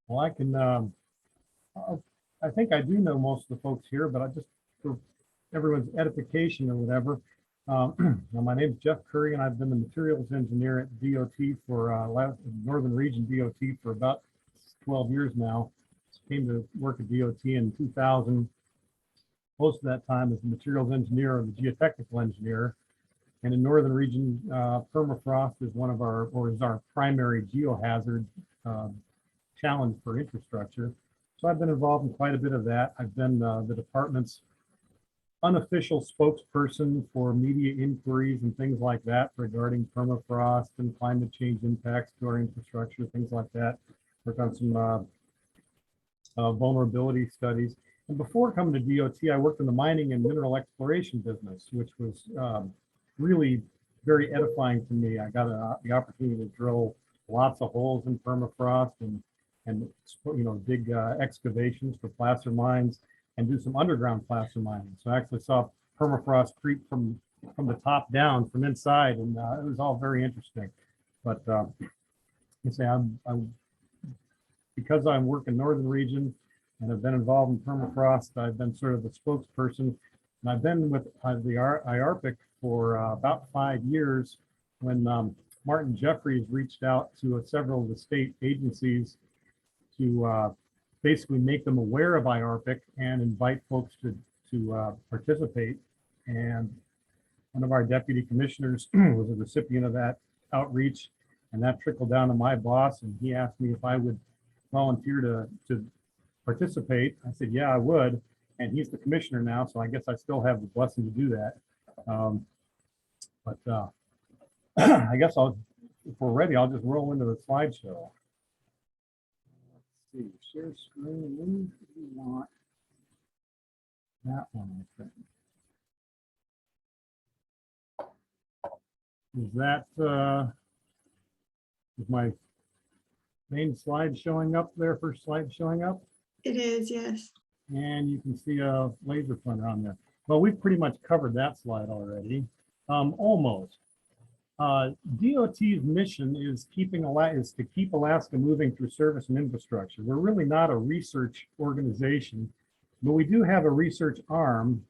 Well, I think I do know most of the folks here, but I just, for everyone's edification or whatever. My name is Jeff Currey, and I've been the materials engineer at DOT for Northern Region DOT for about 12 years now. Came to work at DOT in 2000. Most of that time as the materials engineer or the geotechnical engineer. And in Northern Region, permafrost is our primary geohazard challenge for infrastructure. So I've been involved in quite a bit of that. I've been the department's unofficial spokesperson for media inquiries and things like that regarding permafrost and climate change impacts to our infrastructure, things like that. Worked on some vulnerability studies. And before coming to DOT, I worked in the mining and mineral exploration business, which was really very edifying to me. I got the opportunity to drill lots of holes in permafrost and dig excavations for placer mines and do some underground placer mining. So I actually saw permafrost creep from the top down, from inside, and it was all very interesting. But you say because I'm working Northern Region and I've been involved in permafrost, I've been sort of the spokesperson. And I've been with the IARPIC for about 5 years when Martin Jeffries reached out to several of the state agencies to basically make them aware of IARPIC and invite folks to participate. And one of our deputy commissioners was a recipient of that outreach, and that trickled down to my boss, and he asked me if I would volunteer to participate. I said, yeah, I would. And he's the commissioner now, so I guess I still have the blessing to do that. I guess if we're ready, I'll just roll into the slideshow. Let's see, share screen. We want that one, I think. Is my main slide showing up there? First slide showing up? It is, yes. And you can see a laser pointer on there. Well, we've pretty much covered that slide already. Almost. DOT's mission is to keep Alaska moving through service and infrastructure. We're really not a research organization, but we do have a research arm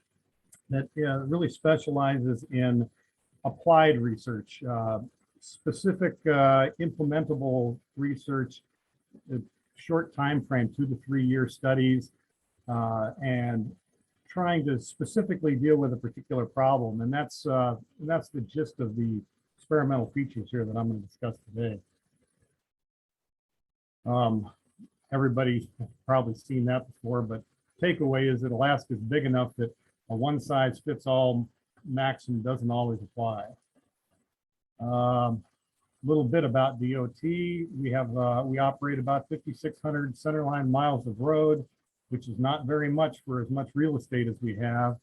that really specializes in applied research, specific implementable research, short time frame, 2 to 3 year studies, and trying to specifically deal with a particular problem. And that's the gist of the experimental features here that I'm going to discuss today. Everybody has probably seen that before, but takeaway is that Alaska is big enough that a one size fits all maxim doesn't always apply. A little bit about DOT. We operate about 5,600 centerline miles of road, which is not very much for as much real estate as we have.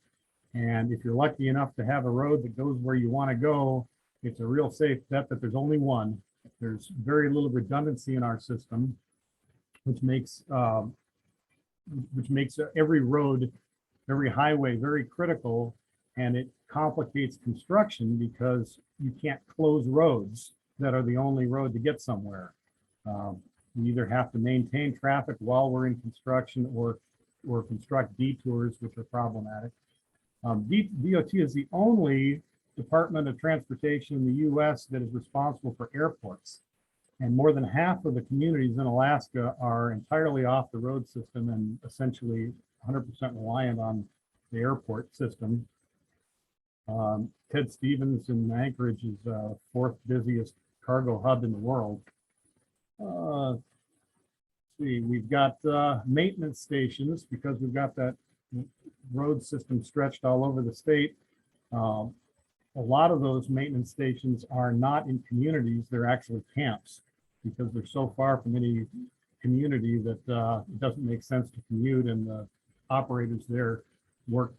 And if you're lucky enough to have a road that goes where you want to go, it's a real safe bet that there's only one. There's very little redundancy in our system, which makes every road, every highway very critical, and it complicates construction because you can't close roads that are the only road to get somewhere. We either have to maintain traffic while we're in construction or construct detours, which are problematic. DOT is the only Department of Transportation in the US that is responsible for airports. And more than half of the communities in Alaska are entirely off the road system and essentially 100% reliant on the airport system. Ted Stevens in Anchorage is the 4th busiest cargo hub in the world. Let's see, we've got maintenance stations because we've got that road system stretched all over the state. A lot of those maintenance stations are not in communities, they're actually camps because they're so far from any community that it doesn't make sense to commute, and the operators there work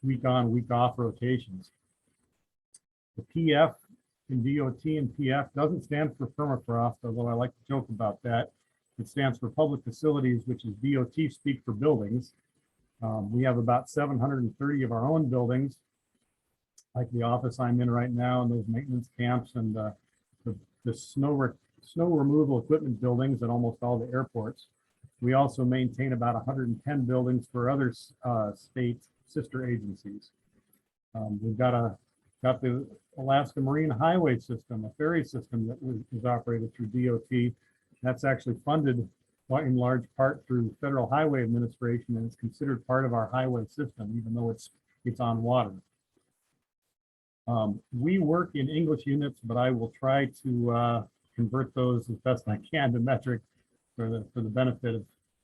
week on, week off rotations. The PF in DOT and PF doesn't stand for permafrost, although I like to joke about that. It stands for public facilities, which is DOT speak for buildings. We have about 730 of our own buildings, like the office I'm in right now, and those maintenance camps, and the snow removal equipment buildings at almost all the airports. We also maintain about 110 buildings for other state sister agencies. We've got the Alaska Marine Highway System, a ferry system that is operated through DOT. That's actually funded in large part through Federal Highway Administration, and it's considered part of our highway system, even though it's on water. We work in English units, but I will try to convert those as best I can to metric for the benefit of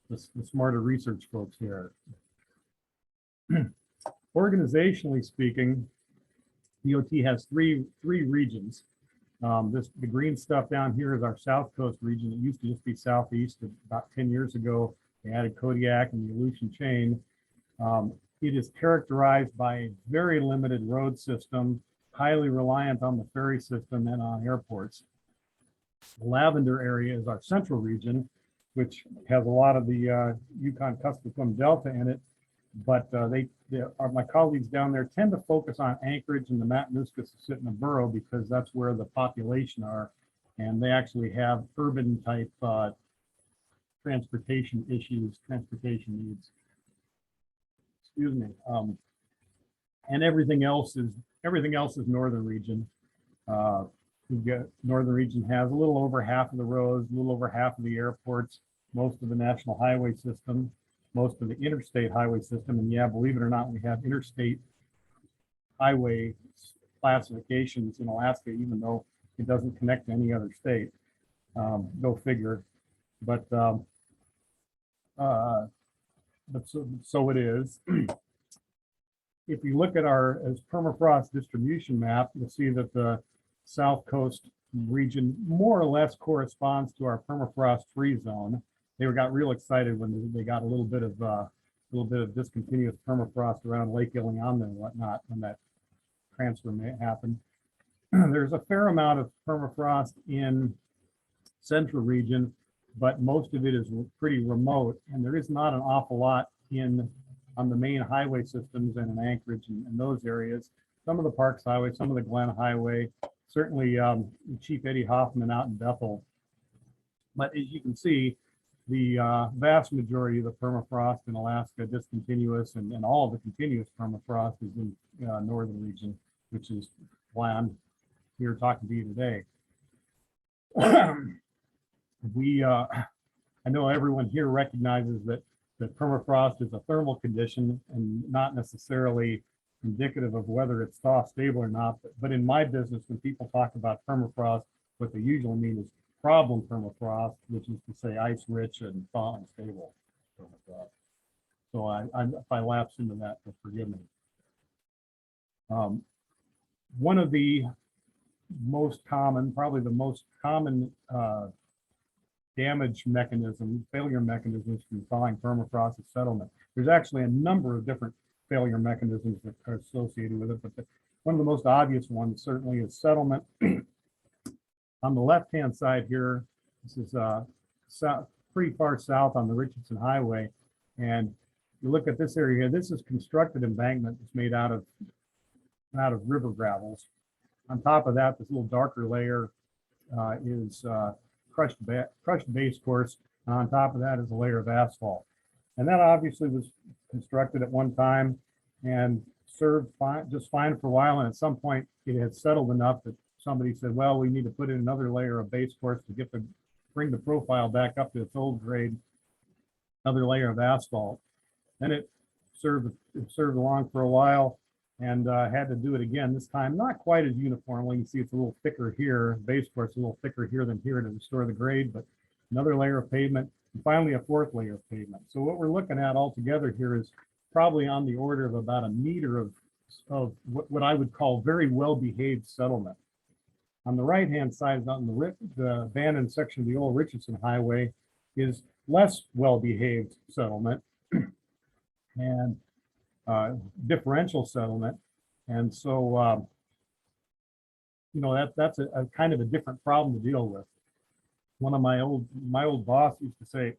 the smarter research folks here. Organizationally speaking, DOT has three regions. The green stuff down here is our South Coast region. It used to just be Southeast. About 10 years ago, they added Kodiak and the Aleutian chain. It is characterized by a very limited road system, highly reliant on the ferry system and on airports. The Lavender area is our central region, which has a lot of the Yukon Kuskokwim Delta in it, but my colleagues down there tend to focus on Anchorage and the Matanuska-Susitna borough because that's where the population are, and they actually have urban type transportation issues, transportation needs. Excuse me. And everything else is northern region. We've got northern region has a little over half of the roads, a little over half of the airports, most of the national highway system, most of the interstate highway system, and yeah, believe it or not, we have interstate highway classifications in Alaska, even though it doesn't connect to any other state. Go figure. But so it is. If you look at our permafrost distribution map, you'll see that the South Coast region more or less corresponds to our permafrost free zone. They got real excited when they got a little bit of discontinuous permafrost around Lake Iliamna and whatnot when that transfer may happen. There's a fair amount of permafrost in central region, but most of it is pretty remote, and there is not an awful lot on the main highway systems and in Anchorage and those areas. Some of the Parks Highway, some of the Glen Highway, certainly Chief Eddie Hoffman out in Bethel. But as you can see, the vast majority of the permafrost in Alaska, discontinuous, and all of the continuous permafrost is in northern region, which is why I'm here talking to you today. I know everyone here recognizes that permafrost is a thermal condition and not necessarily indicative of whether it's thaw stable or not. But in my business, when people talk about permafrost, what they usually mean is problem permafrost, which is to say ice rich and thaw unstable permafrost. So if I lapse into that, forgive me. One of the most common, probably the most common damage mechanism, failure mechanisms from thawing permafrost is settlement. There's actually a number of different failure mechanisms that are associated with it, but one of the most obvious ones certainly is settlement. On the left-hand side here, this is pretty far south on the Richardson Highway, and you look at this area here, this is constructed embankment. It's made out of river gravels. On top of that, this little darker layer is crushed base course. And on top of that is a layer of asphalt. And that obviously was constructed at one time and served just fine for a while. And at some point it had settled enough that somebody said, well, we need to put in another layer of base course to bring the profile back up to its old grade, another layer of asphalt. Then it served along for a while and had to do it again, this time not quite as uniformly. You see it's a little thicker here, base course a little thicker here than here to restore the grade, but another layer of pavement, and finally a fourth layer of pavement. So what we're looking at altogether here is probably on the order of about a meter of what I would call very well-behaved settlement. On the right-hand side, on the abandoned section of the old Richardson Highway, is less well-behaved settlement and differential settlement. And so, that's a kind of a different problem to deal with. One of my old boss used to say,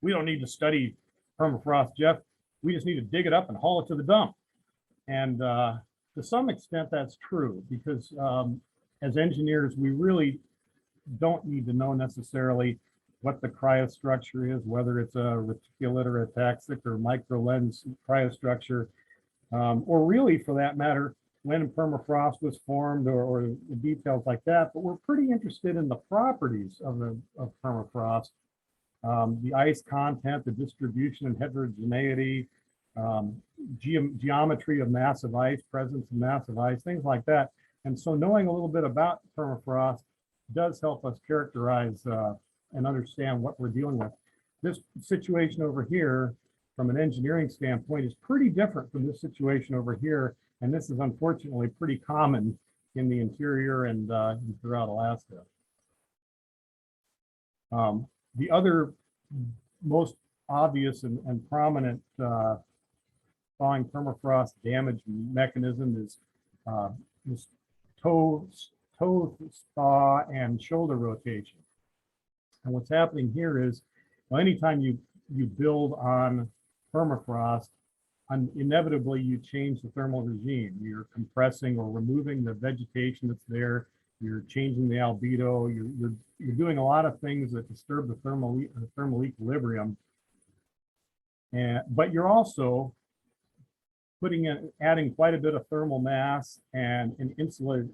we don't need to study permafrost, Jeff. We just need to dig it up and haul it to the dump. And to some extent, that's true, because as engineers, we really don't need to know necessarily what the cryostructure is, whether it's a reticulate or a taxic or micro-lens cryostructure, or really for that matter, when permafrost was formed or the details like that. But we're pretty interested in the properties of permafrost, the ice content, the distribution and heterogeneity, geometry of massive ice, presence of massive ice, things like that. And so knowing a little bit about permafrost does help us characterize and understand what we're dealing with. This situation over here, from an engineering standpoint, is pretty different from this situation over here. And this is unfortunately pretty common in the interior and throughout Alaska. The other most obvious and prominent thawing permafrost damage mechanism is this toe thaw and shoulder rotation. And what's happening here is, well, anytime you build on permafrost, inevitably you change the thermal regime. You're compressing or removing the vegetation that's there. You're changing the albedo. You're doing a lot of things that disturb the thermal equilibrium. But you're also adding quite a bit of thermal mass and an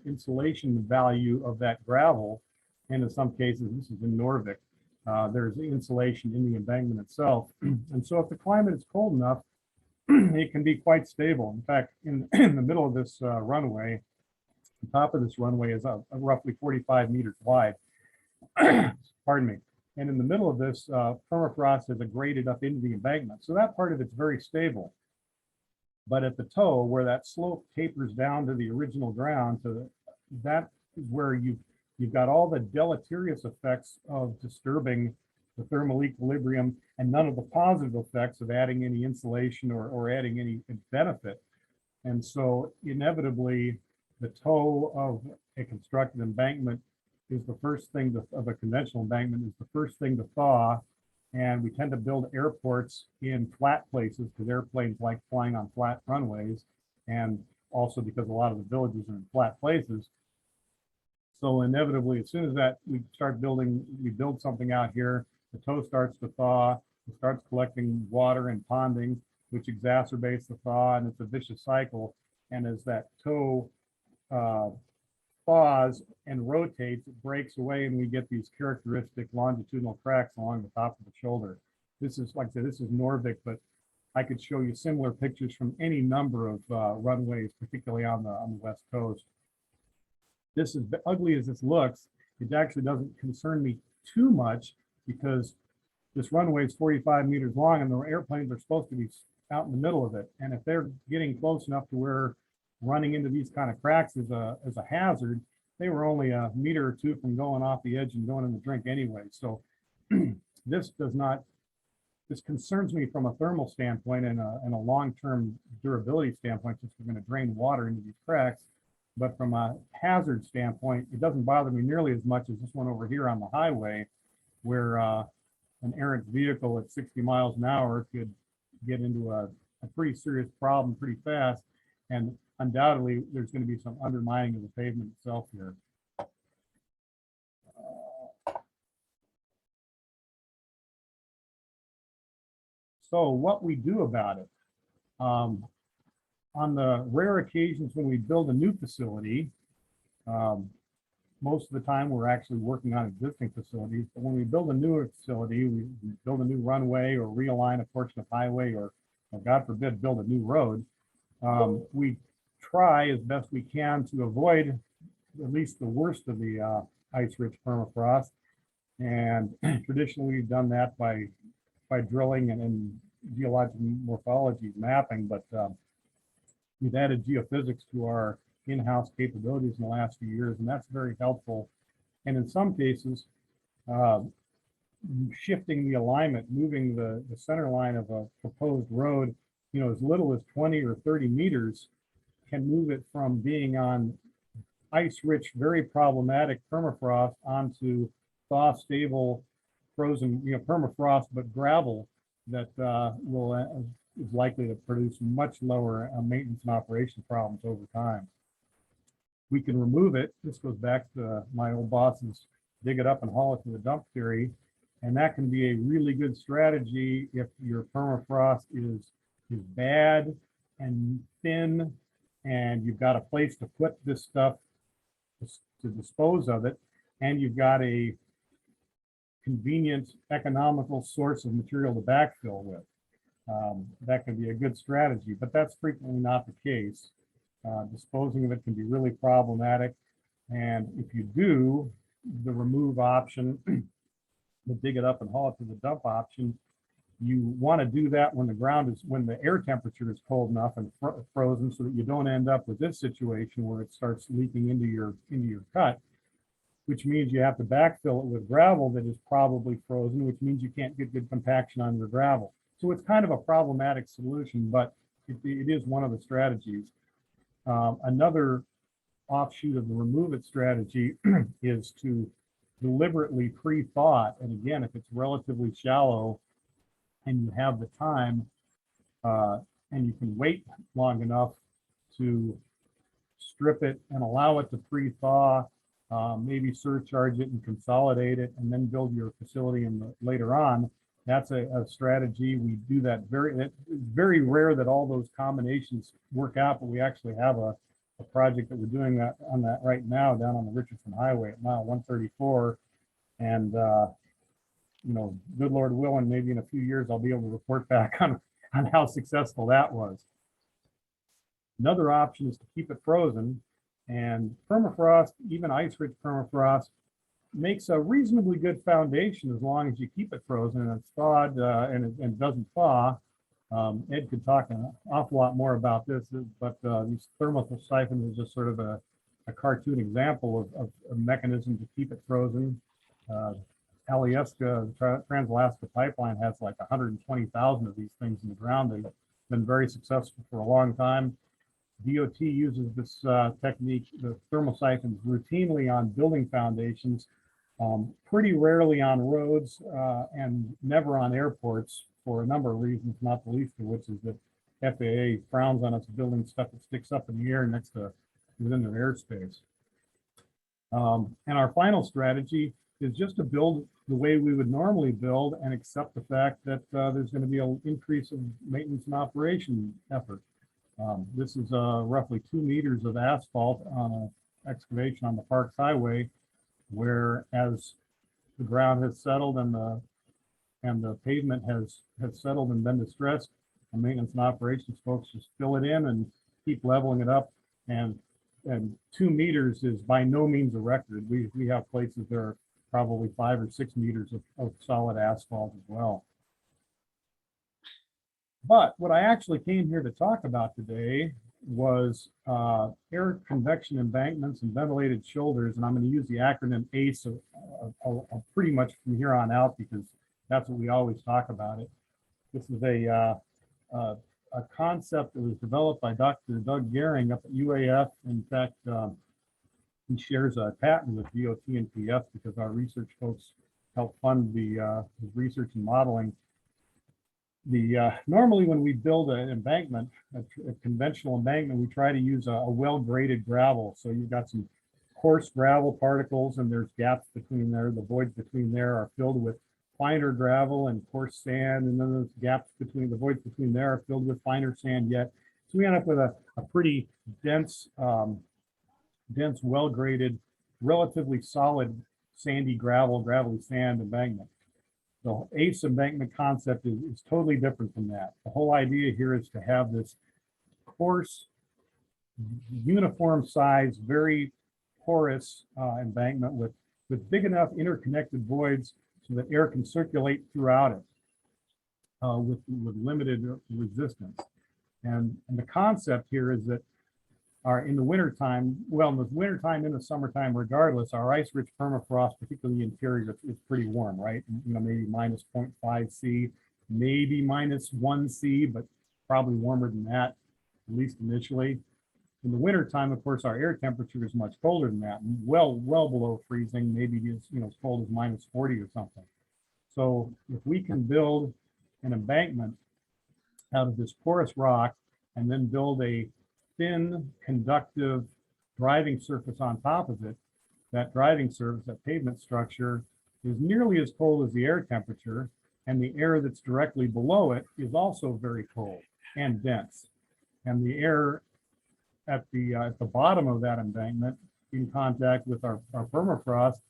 insulation value of that gravel. And in some cases, this is in Norvik, there's insulation in the embankment itself. And so if the climate is cold enough, it can be quite stable. In fact, in the middle of this runway, the top of this runway is roughly 45 meters wide. Pardon me. And in the middle of this, permafrost has graded up into the embankment. So that part of it's very stable. But at the toe, where that slope tapers down to the original ground, that is where you've got all the deleterious effects of disturbing the thermal equilibrium and none of the positive effects of adding any insulation or adding any benefit. And so inevitably, the toe of a constructed embankment is the first thing of a conventional embankment is the first thing to thaw. And we tend to build airports in flat places because airplanes like flying on flat runways, and also because a lot of the villages are in flat places. So inevitably, as soon as we build something out here, the toe starts to thaw, it starts collecting water and ponding, which exacerbates the thaw, and it's a vicious cycle. And as that toe thaws and rotates, it breaks away, and we get these characteristic longitudinal cracks along the top of the shoulder. This is, like I said, this is Norvik, but I could show you similar pictures from any number of runways, particularly on the West Coast. This is ugly as this looks. It actually doesn't concern me too much because this runway is 45 meters long and the airplanes are supposed to be out in the middle of it. And if they're getting close enough to where running into these kind of cracks is a hazard, they were only a meter or two from going off the edge and going in the drink anyway. So this concerns me from a thermal standpoint and a long-term durability standpoint, since we're going to drain water into these cracks. But from a hazard standpoint, it doesn't bother me nearly as much as this one over here on the highway, where an errant vehicle at 60 miles an hour could get into a pretty serious problem pretty fast. And undoubtedly, there's going to be some undermining of the pavement itself here. So what we do about it, on the rare occasions when we build a new facility, most of the time we're actually working on existing facilities. But when we build a new facility, we build a new runway or realign a portion of highway or God forbid, build a new road, we try as best we can to avoid at least the worst of the ice-rich permafrost. And traditionally, we've done that by drilling and geological morphology mapping, but we've added geophysics to our in-house capabilities in the last few years, and that's very helpful. And in some cases, shifting the alignment, moving the center line of a proposed road, as little as 20 or 30 meters can move it from being on ice-rich, very problematic permafrost onto thaw-stable, frozen, permafrost, but gravel that is likely to produce much lower maintenance and operation problems over time. We can remove it. This goes back to my old boss's dig it up and haul it to the dump theory. And that can be a really good strategy if your permafrost is bad and thin, and you've got a place to put this stuff to dispose of it, and you've got a convenient, economical source of material to backfill with. That can be a good strategy, but that's frequently not the case. Disposing of it can be really problematic. And if you do the remove option, the dig it up and haul it to the dump option, you want to do that when when the air temperature is cold enough and frozen, so that you don't end up with this situation where it starts leaking into your cut, which means you have to backfill it with gravel that is probably frozen, which means you can't get good compaction on your gravel. So it's kind of a problematic solution, but it is one of the strategies. Another offshoot of the remove it strategy is to deliberately pre-thaw it. And again, if it's relatively shallow and you have the time and you can wait long enough to strip it and allow it to pre-thaw, maybe surcharge it and consolidate it, and then build your facility later on. That's a strategy. We do that it's very rare that all those combinations work out, but we actually have a project that we're doing that right now down on the Richardson Highway at mile 134. And you know, good Lord willing, maybe in a few years I'll be able to report back on how successful that was. Another option is to keep it frozen, and permafrost, even ice-rich permafrost, makes a reasonably good foundation as long as you keep it frozen and it's thawed and it doesn't thaw. Ed could talk an awful lot more about this, but these thermal siphons is just sort of a cartoon example of a mechanism to keep it frozen. Alyeska, Trans-Alaska Pipeline, has like 120,000 of these things in the ground. They've been very successful for a long time. DOT uses this technique, the thermal siphons, routinely on building foundations, pretty rarely on roads, and never on airports for a number of reasons, not the least of which is that FAA frowns on us building stuff that sticks up in the air within their airspace. And our final strategy is just to build the way we would normally build and accept the fact that there's going to be an increase of maintenance and operation effort. This is roughly 2 meters of asphalt on an excavation on the Parks Highway, where as the ground has settled and the pavement has settled and been distressed, the maintenance and operations folks just fill it in and keep leveling it up. And 2 meters is by no means a record. We have places that are probably 5 or 6 meters of solid asphalt as well. But what I actually came here to talk about today was air convection embankments and ventilated shoulders, and I'm going to use the acronym ACE pretty much from here on out because that's what we always talk about it. This is a concept that was developed by Dr. Doug Goering up at UAF. In fact, he shares a patent with DOT&PF because our research folks help fund his research and modeling. Normally when we build an embankment, a conventional embankment, we try to use a well-graded gravel. So you've got some coarse gravel particles and there's gaps between there. The voids between there are filled with finer gravel and coarse sand. And then those gaps between the voids between there are filled with finer sand yet. So we end up with a pretty dense, well-graded, relatively solid sandy gravelly sand embankment. The ACE embankment concept is totally different from that. The whole idea here is to have this coarse, uniform size, very porous embankment with big enough interconnected voids so that air can circulate throughout it with limited resistance. And the concept here is that in the wintertime, well, in the wintertime, in the summertime, regardless, our ice-rich permafrost, particularly interior, is pretty warm, right? You know, maybe minus 0.5 C, maybe minus 1 C, but probably warmer than that, at least initially. In the wintertime, of course, our air temperature is much colder than that, well below freezing, maybe as cold as minus 40 or something. So if we can build an embankment out of this porous rock and then build a thin, conductive driving surface on top of it, that driving surface, that pavement structure, is nearly as cold as the air temperature, and the air that's directly below it is also very cold and dense. And the air at the bottom of that embankment, in contact with our permafrost,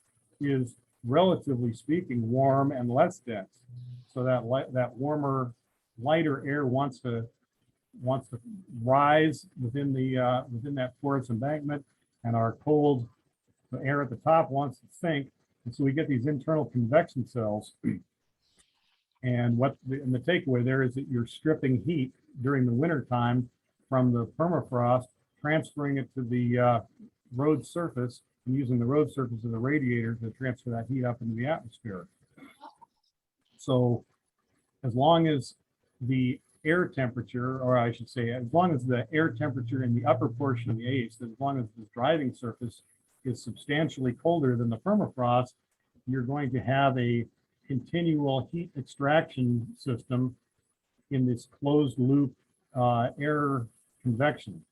is relatively speaking warm and less dense. So that warmer, lighter air wants to rise within that porous embankment, and our cold air at the top wants to sink. And so we get these internal convection cells. And the takeaway there is that you're stripping heat during the winter time from the permafrost, transferring it to the road surface, and using the road surface as a radiator to transfer that heat up into the atmosphere. So as long as the air temperature, or I should say, as long as the air temperature in the upper portion of the ACE, as long as the driving surface is substantially colder than the permafrost, you're going to have a continual heat extraction system in this closed loop air convection.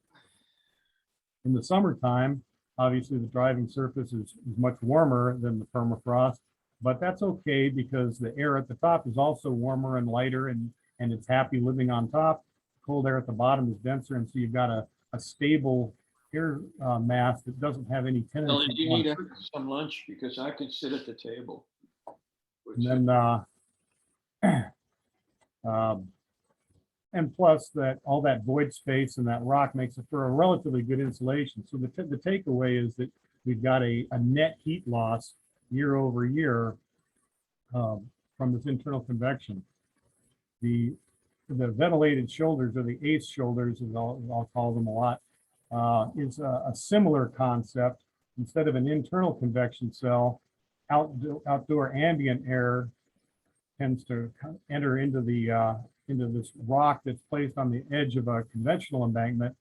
In the summertime, obviously the driving surface is much warmer than the permafrost, but that's okay because the air at the top is also warmer and lighter, and it's happy living on top. Cold air at the bottom is denser, and so you've got a stable air mass that doesn't have any tendency. Ellen, do you need some lunch? Because I could sit at the table. And then, and plus that all that void space and that rock makes it for a relatively good insulation. So the takeaway is that we've got a net heat loss year over year from this internal convection. The ventilated shoulders, or the ACE shoulders, as I'll call them a lot, is a similar concept. Instead of an internal convection cell, outdoor ambient air tends to enter into this rock that's placed on the edge of a conventional embankment,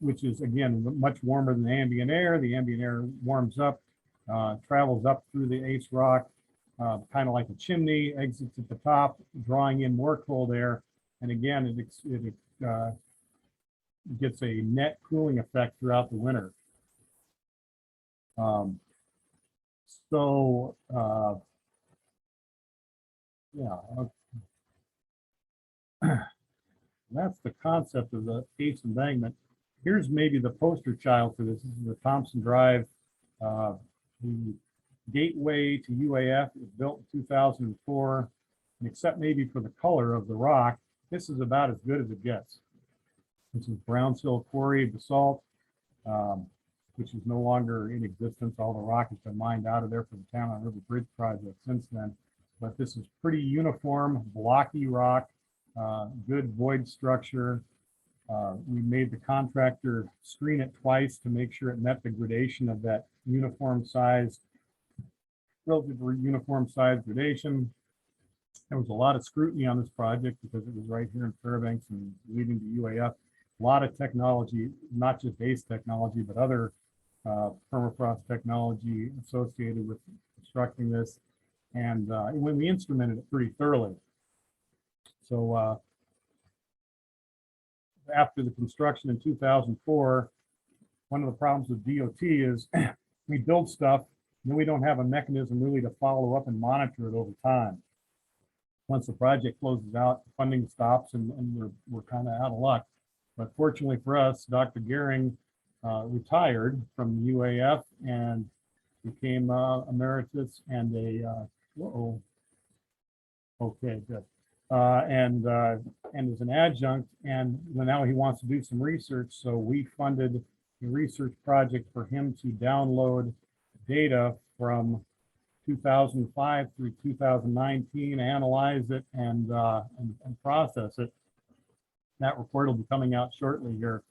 which is again much warmer than the ambient air. The ambient air warms up, travels up through the ACE rock, kind of like a chimney, exits at the top, drawing in more cold air, and again it gets a net cooling effect throughout the winter. Yeah, that's the concept of the ACE embankment. Here's maybe the poster child for this. This is the Thompson Drive. The gateway to UAF was built in 2004, and except maybe for the color of the rock, this is about as good as it gets. This is Brownsville Quarry basalt, which is no longer in existence. All the rock has been mined out of there for the Town on River Bridge project since then. But this is pretty uniform, blocky rock, good void structure. We made the contractor screen it twice to make sure it met the gradation of that uniform size, relatively uniform size gradation. There was a lot of scrutiny on this project because it was right here in Fairbanks and leading to UAF. A lot of technology, not just ACE technology, but other permafrost technology associated with constructing this. And when we instrumented it pretty thoroughly. So after the construction in 2004, one of the problems with DOT is we build stuff, and then we don't have a mechanism really to follow up and monitor it over time. Once the project closes out, funding stops, and we're kind of out of luck. But fortunately for us, Dr. Goering retired from the UAF and became emeritus and a okay, good. And as an adjunct, and now he wants to do some research. So we funded a research project for him to download data from 2005 through 2019, analyze it, and process it. That report will be coming out shortly here.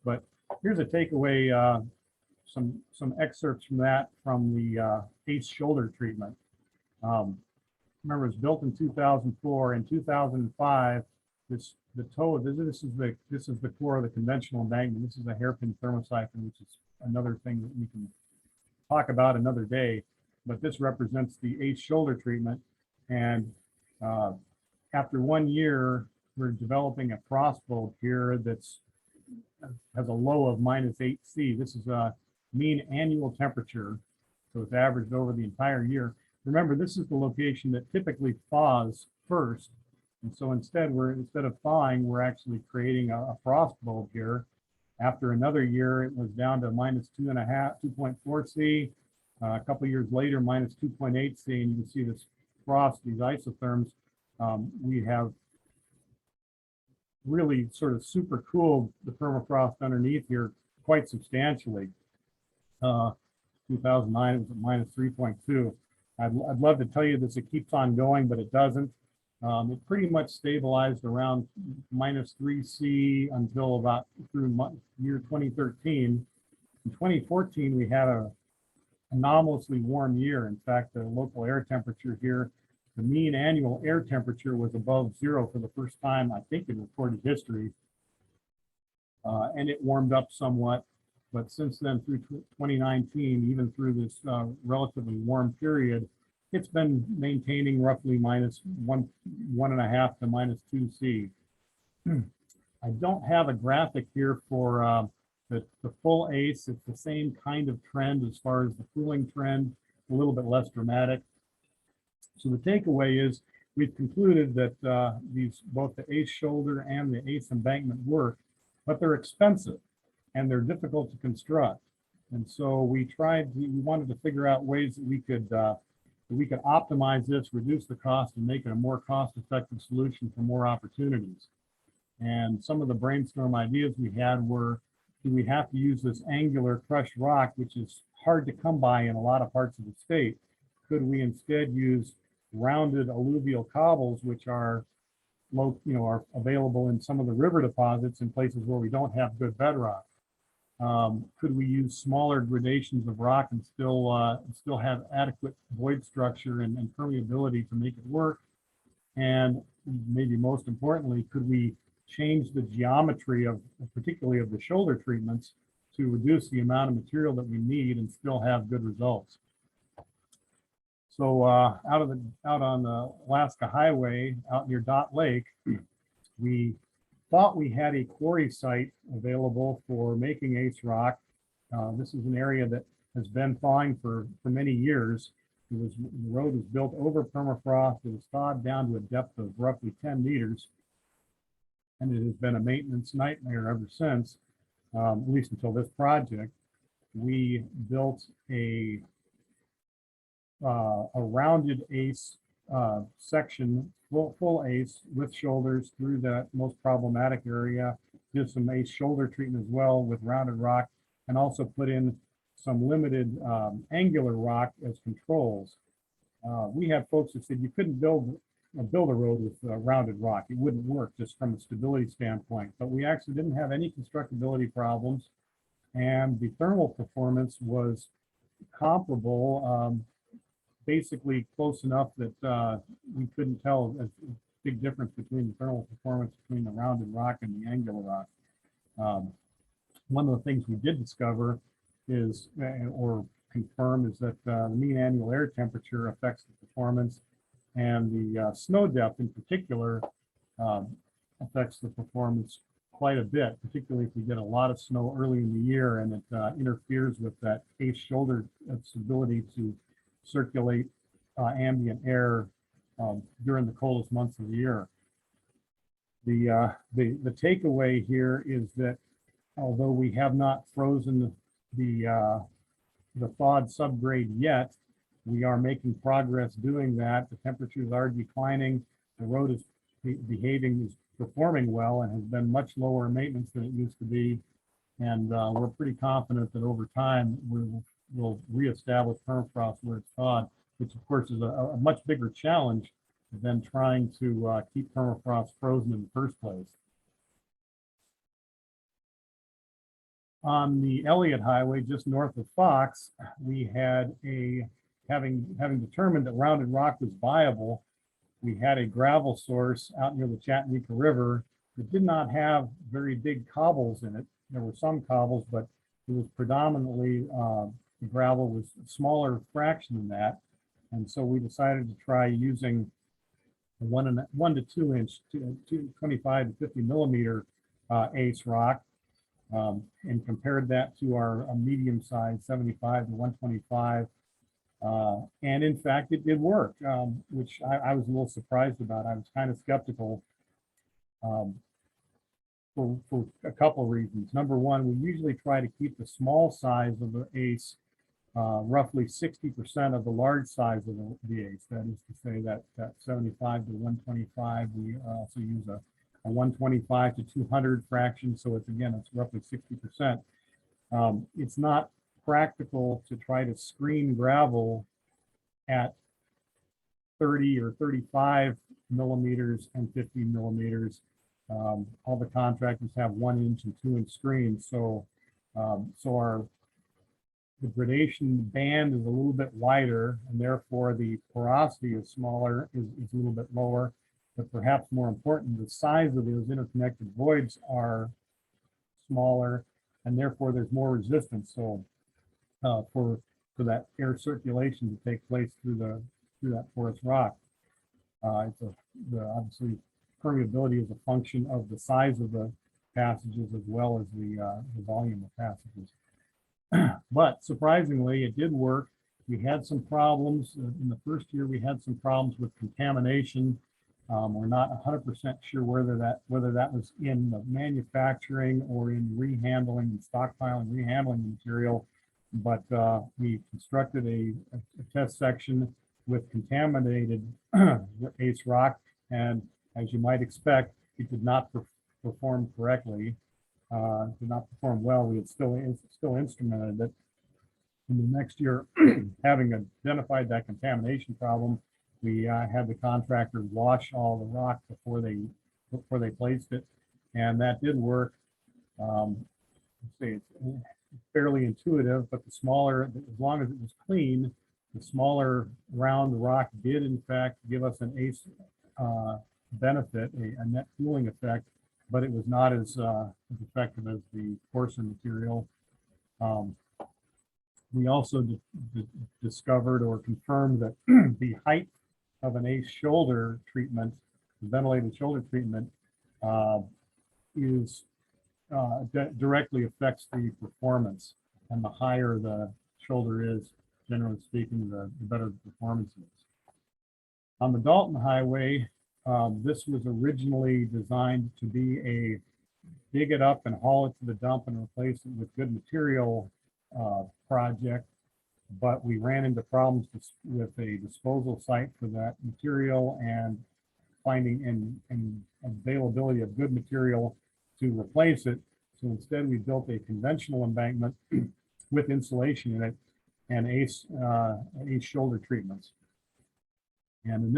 But here's a takeaway, some excerpts from that from the ACE shoulder treatment. Remember, it was built in 2004. In 2005, this is the core of the conventional embankment. This is a hairpin thermosiphon, which is another thing that we can talk about another day. But this represents the ACE shoulder treatment. And after 1 year, we're developing a frost bulb here that's has a low of -8C. This is mean annual temperature. So it's averaged over the entire year. Remember, this is the location that typically thaws first. And so instead of thawing, we're actually creating a frost bulge here. After another year, it was down to minus 2.4 C. A couple years later, minus 2.8 C. And you can see this frost, these isotherms. We have really sort of super cooled the permafrost underneath here quite substantially. 2009, it was at minus 3.2. I'd love to tell you this, it keeps on going, but it doesn't. It pretty much stabilized around minus 3 C until about through year 2013. In 2014, we had a anomalously warm year. In fact, the local air temperature here, the mean annual air temperature was above zero for the first time, I think, in recorded history. And it warmed up somewhat. But since then, through 2019, even through this relatively warm period, it's been maintaining roughly minus 1.5 to minus 2 C. I don't have a graphic here for the full ACE. It's the same kind of trend as far as the cooling trend, a little bit less dramatic. So the takeaway is we've concluded that both the ACE shoulder and the ACE embankment work, but they're expensive and they're difficult to construct. And so we wanted to figure out ways that we could optimize this, reduce the cost, and make it a more cost-effective solution for more opportunities. And some of the brainstorm ideas we had were, do we have to use this angular crushed rock, which is hard to come by in a lot of parts of the state? Could we instead use rounded alluvial cobbles, which are are available in some of the river deposits in places where we don't have good bedrock? Could we use smaller gradations of rock and still have adequate void structure and permeability to make it work? And maybe most importantly, could we change the geometry of, particularly of the shoulder treatments, to reduce the amount of material that we need and still have good results? So out on the Alaska Highway, out near Dot Lake, we thought we had a quarry site available for making ACE rock. This is an area that has been thawing for many years. The road was built over permafrost. It was thawed down to a depth of roughly 10 meters. And it has been a maintenance nightmare ever since, at least until this project. We built a rounded ACE section, full ACE with shoulders through that most problematic area. Did some ACE shoulder treatment as well with rounded rock, and also put in some limited angular rock as controls. We had folks that said you couldn't build a road with rounded rock. It wouldn't work just from a stability standpoint. But we actually didn't have any constructability problems, and the thermal performance was comparable. Basically close enough that we couldn't tell a big difference between the thermal performance between the rounded rock and the angular rock. One of the things we did discover is, or confirm, is that the mean annual air temperature affects the performance, and the snow depth in particular affects the performance quite a bit, particularly if we get a lot of snow early in the year and it interferes with that ACE shoulder ability to circulate ambient air during the coldest months of the year. The takeaway here is that although we have not frozen the thawed subgrade yet, we are making progress doing that. The temperatures are declining. The road is performing well and has been much lower maintenance than it used to be. And we're pretty confident that over time we'll reestablish permafrost where it's thawed, which of course is a much bigger challenge than trying to keep permafrost frozen in the first place. On the Elliott Highway, just north of Fox, we had having determined that rounded rock was viable, we had a gravel source out near the Chattanooga River that did not have very big cobbles in it. There were some cobbles, but it was predominantly, the gravel was a smaller fraction than that. And so we decided to try using a 1 to 2 inch, 25 to 50 millimeter ACE rock. And compared that to our medium size 75 to 125. And in fact, it did work, which I was a little surprised about. I was kind of skeptical for a couple of reasons. Number one, we usually try to keep the small size of the ACE roughly 60% of the large size of the ACE. That is to say that 75 to 125, we also use a 125 to 200 fraction. So it's, again, it's roughly 60%. It's not practical to try to screen gravel at 30 or 35 millimeters and 50 millimeters. All the contractors have 1 inch and 2 inch screens. So the gradation band is a little bit wider, and therefore the porosity is smaller, is a little bit lower. But perhaps more important, the size of those interconnected voids are smaller, and therefore there's more resistance. So for that air circulation to take place through that porous rock, obviously permeability is a function of the size of the passages as well as the volume of passages. But surprisingly, it did work. We had some problems in the first year. We had some problems with contamination. We're not 100% sure whether that was in the manufacturing or in rehandling and stockpiling, rehandling the material. But we constructed a test section with contaminated ACE rock, and as you might expect, it did not perform correctly. Did not perform well. We had still instrumented it. In the next year, having identified that contamination problem, we had the contractor wash all the rock before they placed it, and that did work. Let's see, it's fairly intuitive, but the smaller, as long as it was clean, the smaller round rock did in fact give us an ACE benefit, a net cooling effect, but it was not as effective as the coarser material. We also discovered or confirmed that the height of an ACE shoulder treatment, the ventilated shoulder treatment, directly affects the performance. And the higher the shoulder is, generally speaking, the better the performance is. On the Dalton Highway, this was originally designed to be a dig it up and haul it to the dump and replace it with good material project, but we ran into problems with a disposal site for that material and finding and availability of good material to replace it. So instead, we built a conventional embankment with insulation in it and ACE shoulder treatments. And in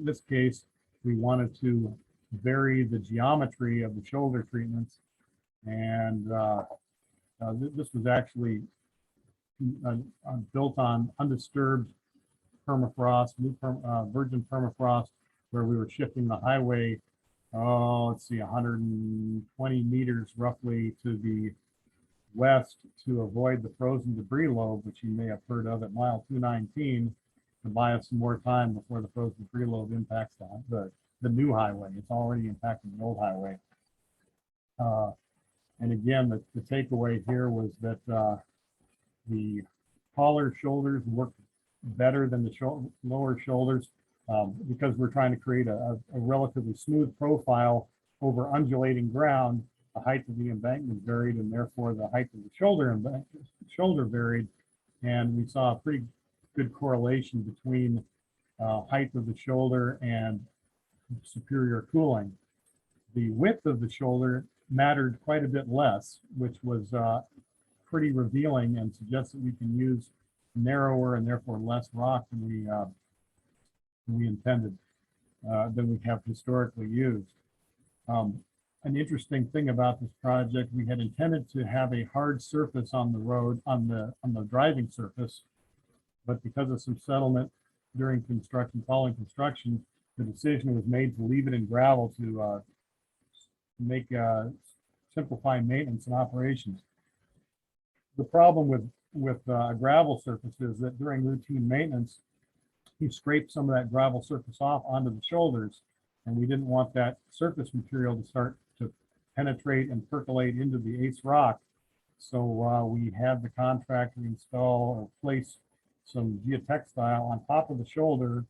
this case, we wanted to vary the geometry of the shoulder treatments, and this was actually built on undisturbed permafrost, virgin permafrost, where we were shifting the highway, let's see, 120 meters roughly to the west to avoid the frozen debris lobe, which you may have heard of at mile 219, to buy us some more time before the frozen debris lobe impacts the new highway. It's already impacting the old highway. And again, the takeaway here was that the taller shoulders work better than the lower shoulders because we're trying to create a relatively smooth profile over undulating ground. The height of the embankment varied, and therefore the height of the shoulder varied. And we saw a pretty good correlation between height of the shoulder and superior cooling. The width of the shoulder mattered quite a bit less, which was pretty revealing and suggests that we can use narrower and therefore less rock than we intended, than we have historically used. An interesting thing about this project, we had intended to have a hard surface on the road, on the driving surface, but because of some settlement during construction, following construction, the decision was made to leave it in gravel to simplify maintenance and operations. The problem with a gravel surface is that during routine maintenance, you scrape some of that gravel surface off onto the shoulders, and we didn't want that surface material to start to penetrate and percolate into the ACE rock. So we had the contractor install or place some geotextile on top of the shoulder,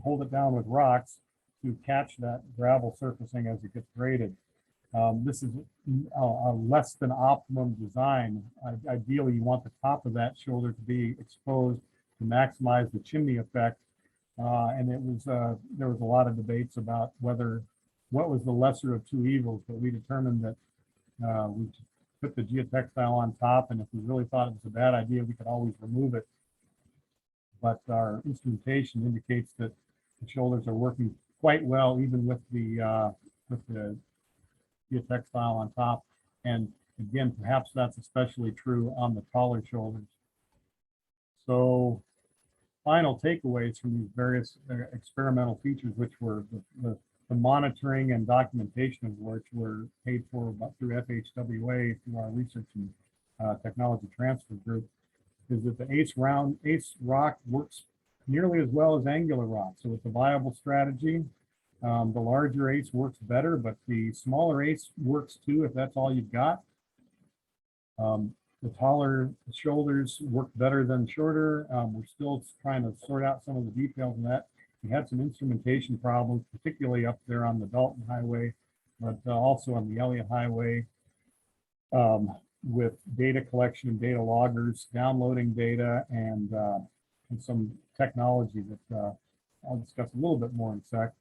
hold it down with rocks to catch that gravel surfacing as it gets graded. This is a less than optimum design. Ideally, you want the top of that shoulder to be exposed to maximize the chimney effect. And it was there was a lot of debates about what was the lesser of two evils, but we determined that we put the geotextile on top, and if we really thought it was a bad idea, we could always remove it. But our instrumentation indicates that the shoulders are working quite well, even with the geotextile on top. And again, perhaps that's especially true on the taller shoulders. So final takeaways from these various experimental features, which were the monitoring and documentation of which were paid for through FHWA, through our research and technology transfer group, is that the ACE rock works nearly as well as angular rock. So it's a viable strategy. The larger ACE works better, but the smaller ACE works too if that's all you've got. The taller shoulders work better than shorter. We're still trying to sort out some of the details in that. We had some instrumentation problems, particularly up there on the Dalton Highway, but also on the Elliott Highway, with data collection and data loggers, downloading data, and some technology that I'll discuss a little bit more in a sec.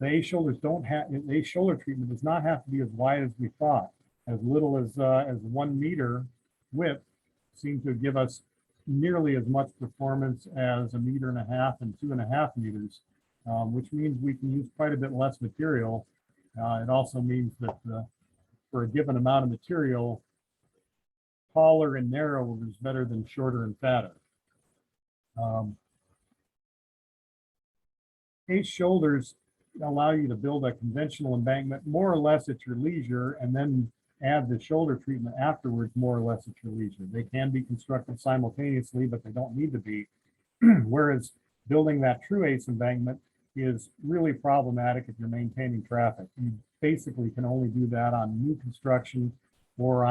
The ACE shoulders the ACE shoulder treatment does not have to be as wide as we thought. As little as 1 meter width seemed to give us nearly as much performance as 1.5 meters and 2.5 meters, which means we can use quite a bit less material. It also means that for a given amount of material, taller and narrower is better than shorter and fatter. ACE shoulders allow you to build a conventional embankment more or less at your leisure, and then add the shoulder treatment afterwards more or less at your leisure. They can be constructed simultaneously, but they don't need to be. Whereas building that true ACE embankment is really problematic if you're maintaining traffic. You basically can only do that on new construction or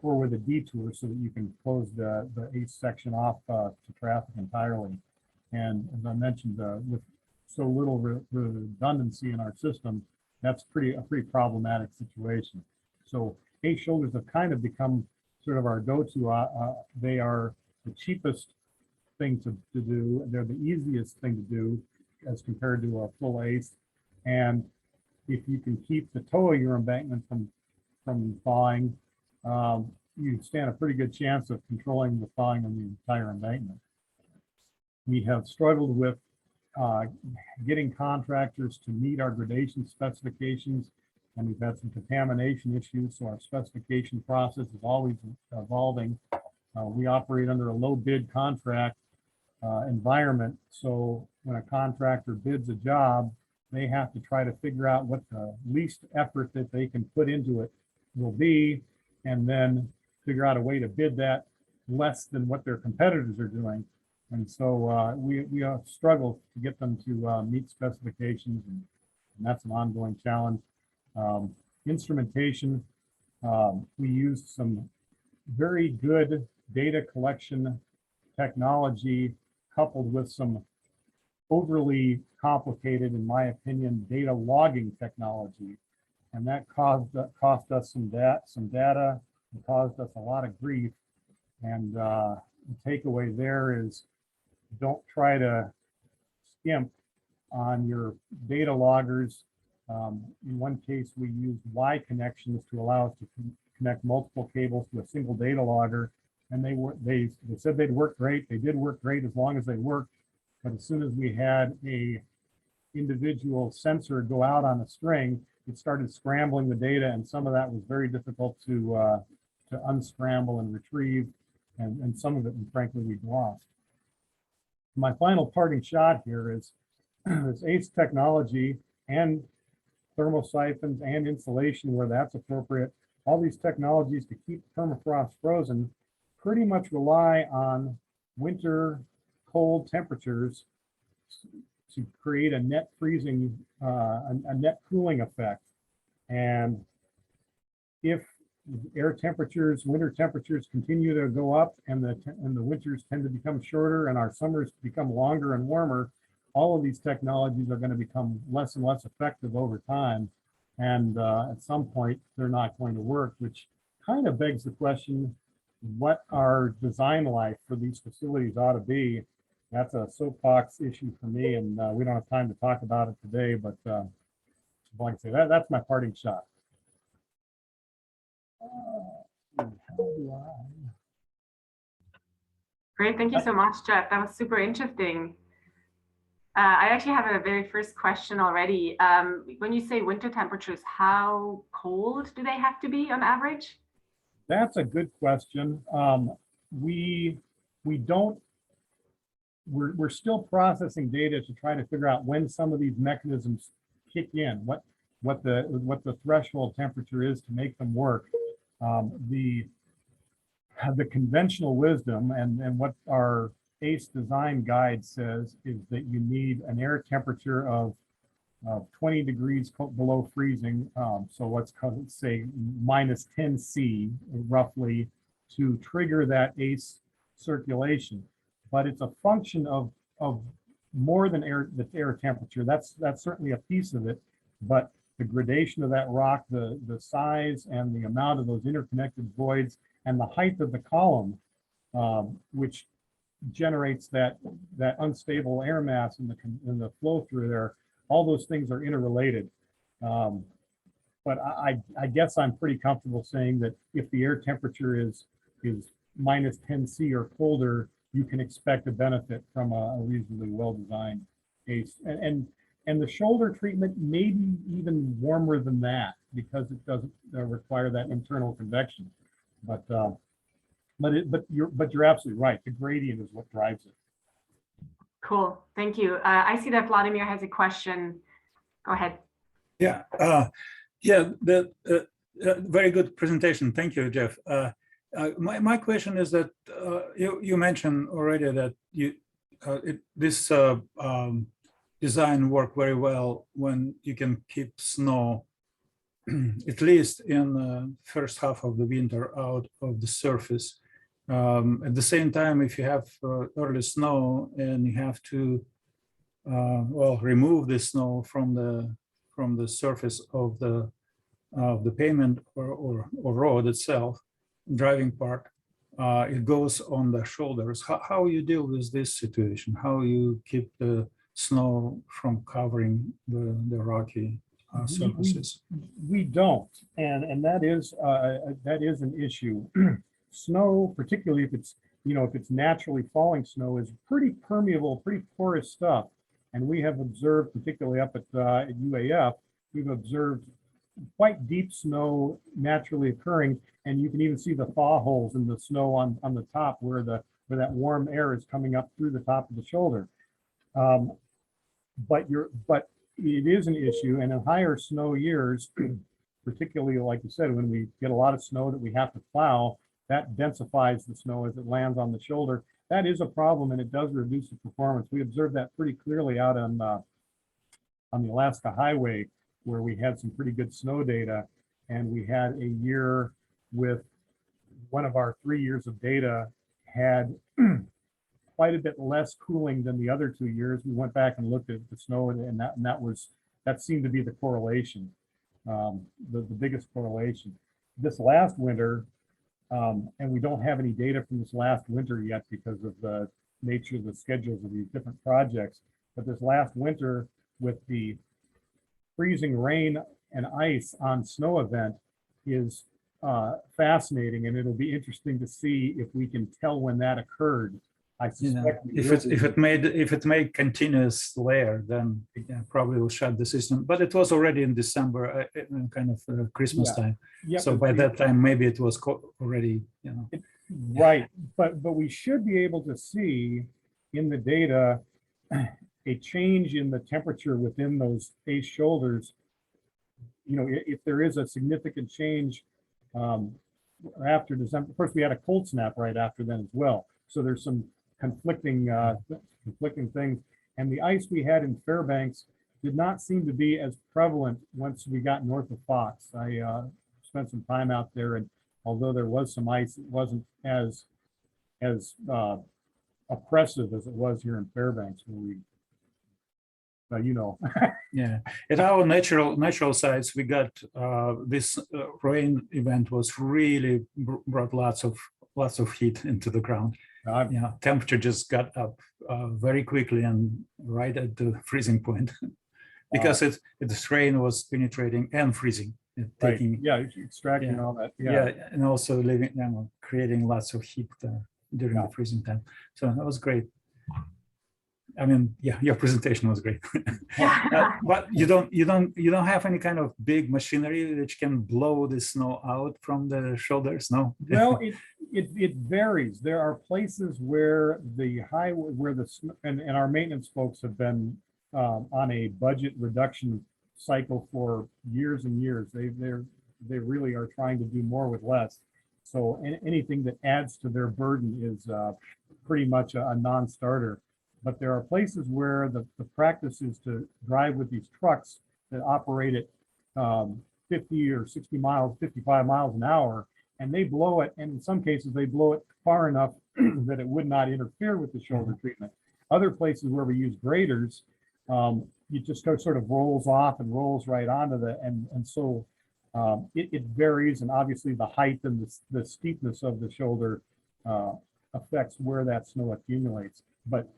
with a detour, so that you can close the ACE section off to traffic entirely. And as I mentioned, with so little redundancy in our system, that's a pretty problematic situation. So ACE shoulders have kind of become sort of our go-to. They are the cheapest thing to do. They're the easiest thing to do as compared to a full ACE. And if you can keep the toe of your embankment from thawing, you stand a pretty good chance of controlling the thawing of the entire embankment. We have struggled with getting contractors to meet our gradation specifications, and we've had some contamination issues, so our specification process is always evolving. We operate under a low bid contract environment, so when a contractor bids a job, they have to try to figure out what the least effort that they can put into it will be, and then figure out a way to bid that less than what their competitors are doing. And so we struggle to get them to meet specifications, and that's an ongoing challenge. Instrumentation, we used some very good data collection technology coupled with some overly complicated, in my opinion, data logging technology. And that cost us some data, and caused us a lot of grief. And the takeaway there is, don't try to skimp on your data loggers. In one case, we used Y connections to allow us to connect multiple cables to a single data logger. And they said they'd work great. They did work great as long as they worked. But as soon as we had a individual sensor go out on a string, it started scrambling the data, and some of that was very difficult to unscramble and retrieve, and some of it, frankly, we've lost. My final parting shot here is this ACE technology and thermosiphons and insulation where that's appropriate. All these technologies to keep permafrost frozen pretty much rely on winter cold temperatures to create a net freezing, a net cooling effect. And if air temperatures, winter temperatures continue to go up and the winters tend to become shorter and our summers become longer and warmer, all of these technologies are going to become less and less effective over time. And at some point, they're not going to work, which kind of begs the question, what our design life for these facilities ought to be. That's a soapbox issue for me, and we don't have time to talk about it today, but like I say, that's my parting shot. Great, thank you so much, Jeff. That was super interesting. I actually have a very first question already. When you say winter temperatures, how cold do they have to be on average? That's a good question. We're still processing data to try to figure out when some of these mechanisms kick in, what the threshold temperature is to make them work. The conventional wisdom and what our ACE design guide says is that you need an air temperature of 20 degrees below freezing. So let's say minus 10 C roughly to trigger that ACE circulation. But it's a function of more than the air temperature. That's certainly a piece of it, but the gradation of that rock, the size and the amount of those interconnected voids and the height of the column, which generates that unstable air mass in the flow through there, all those things are interrelated. But I guess I'm pretty comfortable saying that if the air temperature is minus 10 C or colder, you can expect a benefit from a reasonably well-designed ACE. And the shoulder treatment may be even warmer than that because it doesn't require that internal convection. But you're absolutely right. The gradient is what drives it. Cool, thank you. I see that Vladimir has a question. Go ahead. Yeah, very good presentation. Thank you, Jeff. My question is that you mentioned already that this design work very well when you can keep snow at least in the first half of the winter out of the surface. At the same time, if you have early snow and you have to remove the snow from the surface of the pavement or road itself, driving part, it goes on the shoulders. How you deal with this situation? How you keep the snow from covering the rocky surfaces? We don't, and that is an issue. Snow, particularly if it's naturally falling snow, is pretty permeable, pretty porous stuff. And we have observed, particularly up at UAF, we've observed quite deep snow naturally occurring, and you can even see the thaw holes in the snow on the top where that warm air is coming up through the top of the shoulder. But it is an issue, and in higher snow years, particularly like you said, when we get a lot of snow that we have to plow, that densifies the snow as it lands on the shoulder. That is a problem, and it does reduce the performance. We observed that pretty clearly out on the Alaska Highway, where we had some pretty good snow data, and we had a year with one of our 3 years of data had quite a bit less cooling than the other 2 years. We went back and looked at the snow, and that seemed to be the correlation, the biggest correlation. This last winter, and we don't have any data from this last winter yet because of the nature of the schedules of these different projects, but this last winter with the freezing rain and ice on snow event is fascinating, and it'll be interesting to see if we can tell when that occurred. I suspect if it made continuous layer, then probably will shut the system. But it was already in December, kind of Christmas time. Yep. So by that time, maybe it was already, Right, but we should be able to see in the data a change in the temperature within those ACE shoulders. If there is a significant change after December. Of course, we had a cold snap right after then as well. So there's some conflicting things. And the ice we had in Fairbanks did not seem to be as prevalent once we got north of Fox. I spent some time out there, and although there was some ice, it wasn't as oppressive as it was here in Fairbanks, where we, you know. Yeah, at our natural sites, we got this rain event was really brought lots of heat into the ground. Yeah, temperature just got up very quickly and right at the freezing point because this rain was penetrating and freezing, taking extracting all that. Yeah, and also creating lots of heat during the freezing time. So that was great. I mean, yeah, your presentation was great. But you don't have any kind of big machinery that can blow the snow out from the shoulders, no? Well, it varies. There are places where the highway, where the and our maintenance folks have been on a budget reduction cycle for years and years. They really are trying to do more with less. So anything that adds to their burden is pretty much a non-starter. But there are places where the practice is to drive with these trucks that operate at 50 or 60 miles, 55 miles an hour, and they blow it. And in some cases, they blow it far enough that it would not interfere with the shoulder treatment. Other places where we use graders, it just sort of rolls off and rolls right onto and so it varies. And obviously the height and the steepness of the shoulder affects where that snow accumulates. But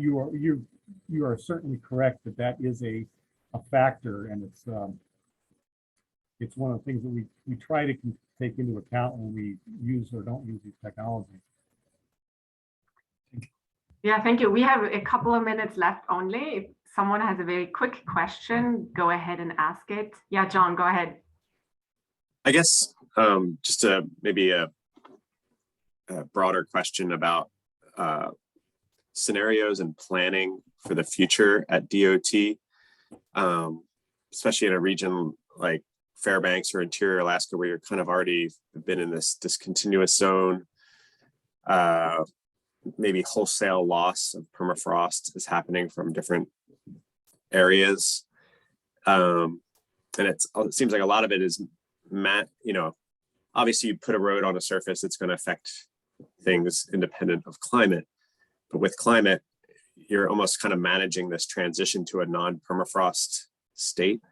you are certainly correct that is a factor, and it's one of the things that we try to take into account when we use or don't use these technologies. Yeah, thank you. We have a couple of minutes left only. If someone has a very quick question, go ahead and ask it. Yeah, John, go ahead. I guess just maybe a broader question about scenarios and planning for the future at DOT, especially in a region like Fairbanks or interior Alaska, where you're kind of already been in this discontinuous zone. Maybe wholesale loss of permafrost is happening from different areas. And it seems like a lot of it is, obviously you put a road on a surface, it's going to affect things independent of climate. But with climate, you're almost kind of managing this transition to a non-permafrost state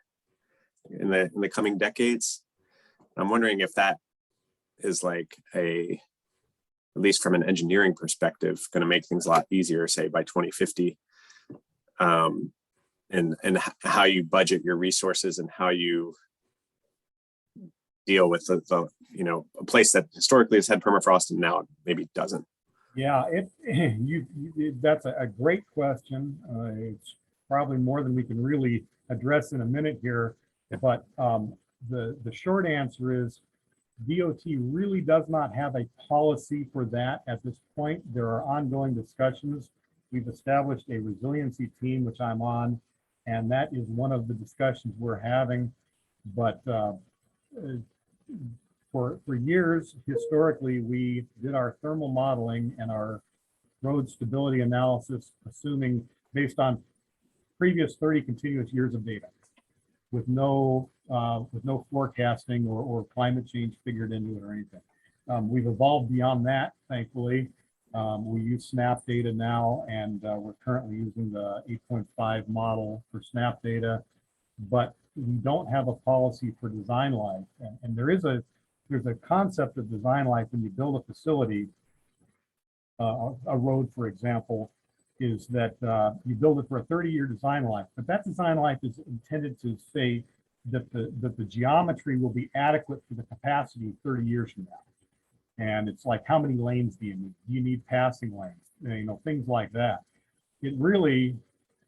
in the coming decades. I'm wondering if that is like at least from an engineering perspective, going to make things a lot easier, say by 2050, and how you budget your resources and how you deal with the a place that historically has had permafrost and now maybe doesn't. Yeah, that's a great question. It's probably more than we can really address in a minute here, but the short answer is DOT really does not have a policy for that at this point. There are ongoing discussions. We've established a resiliency team, which I'm on, and that is one of the discussions we're having. But for years, historically, we did our thermal modeling and our road stability analysis, assuming based on previous 30 continuous years of data, with no forecasting or climate change figured into it or anything. We've evolved beyond that, thankfully. We use SNAP data now, and we're currently using the 8.5 model for SNAP data, but we don't have a policy for design life. And there's a concept of design life when you build a facility, a road, for example, is that you build it for a 30-year design life, but that design life is intended to say that the geometry will be adequate for the capacity 30 years from now. And it's like, how many lanes do you need? Do you need passing lanes? Things like that. It really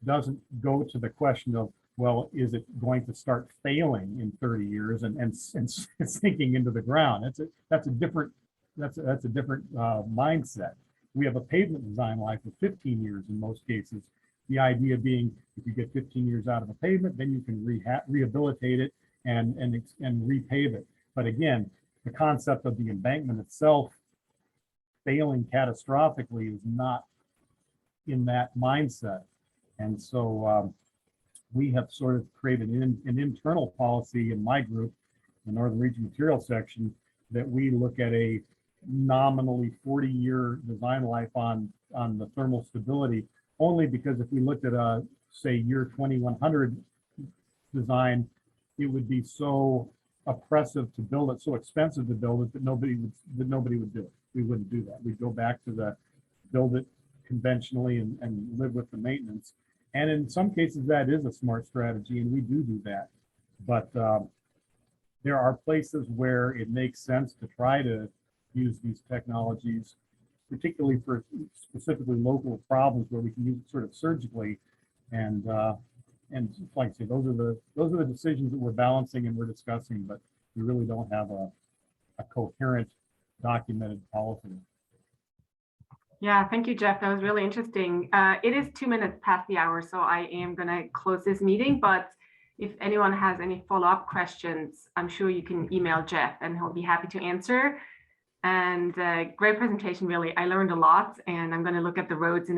doesn't go to the question of, well, is it going to start failing in 30 years and sinking into the ground? That's a different mindset. We have a pavement design life of 15 years in most cases. The idea being, if you get 15 years out of a pavement, then you can rehabilitate it and repave it. But again, the concept of the embankment itself failing catastrophically is not in that mindset. And so we have sort of created an internal policy in my group the Northern Region Material section, that we look at a nominally 40-year design life on the thermal stability, only because if we looked at a, say, year 2100 design, it would be so oppressive to build it, so expensive to build it, that nobody would do it. We wouldn't do that. We'd go back to the build it conventionally and live with the maintenance. And in some cases, that is a smart strategy, and we do that. But there are places where it makes sense to try to use these technologies, particularly for specifically local problems where we can use it sort of surgically. And like I say, those are the decisions that we're balancing and we're discussing, but we really don't have a coherent, documented policy. Yeah, thank you, Jeff. That was really interesting. It is 2 minutes past the hour, so I am going to close this meeting. But if anyone has any follow-up questions, I'm sure you can email Jeff and he'll be happy to answer. And great presentation, really. I learned a lot, and I'm going to look at the roads in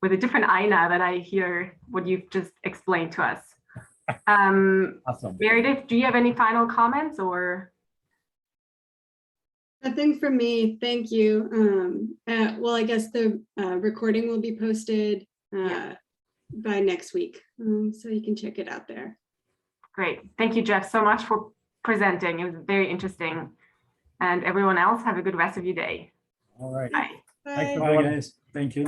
with a different eye now that I hear what you've just explained to us. Awesome. Meredith, do you have any final comments or? Nothing from me. Thank you. Well, I guess the recording will be posted by next week, so you can check it out there. Great. Thank you, Jeff, so much for presenting. It was very interesting. And everyone else, have a good rest of your day. All right. Bye. Thanks, Bye. everyone. Bye, guys. Thank you.